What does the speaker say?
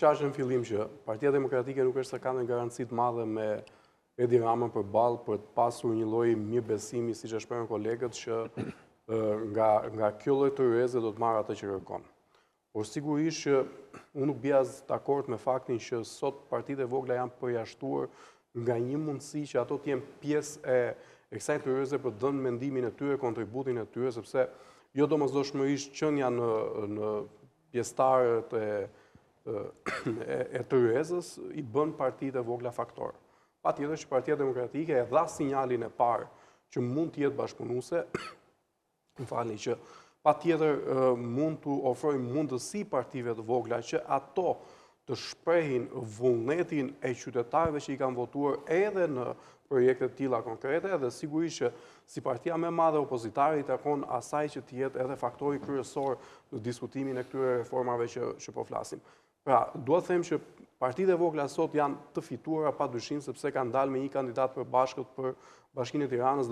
qarqe në fillim që Partia Demokratike nuk është se ka në garancit madhe me Edi Ramën për balë për të pasur një lloj mirëbesimi, siç e shprehën kolegët, që nga kjo lloj të ryeze do të marrë atë që kërkon. Por sigurisht që unë nuk bia dakord me faktin që sot partitë e vogla janë përjashtuar nga një mundësi që ato të jenë pjesë e kësaj të ryeze për të dhënë mendimin e tyre, kontributin e tyre, sepse jo domosdoshmërisht qenia në pjesëtarët e të ryezës i bën partitë e vogla faktor. Patjetër që Partia Demokratike e dha sinjalin e parë që mund të jetë bashkëpunuese, më falni, që patjetër mund të ofrojë mundësi partive të vogla që ato të shprehin vullnetin e qytetarëve që i kanë votuar edhe në projekte të tilla konkrete, dhe sigurisht që si partia më e madhe opozitare i takon asaj që të jetë edhe faktori kryesor në diskutimin e këtyre reformave që po flasim. Pra, dua të them që partitë e vogla sot janë të fituara padyshim sepse kanë dalë me një kandidat përbashkët për Bashkinë e Tiranës.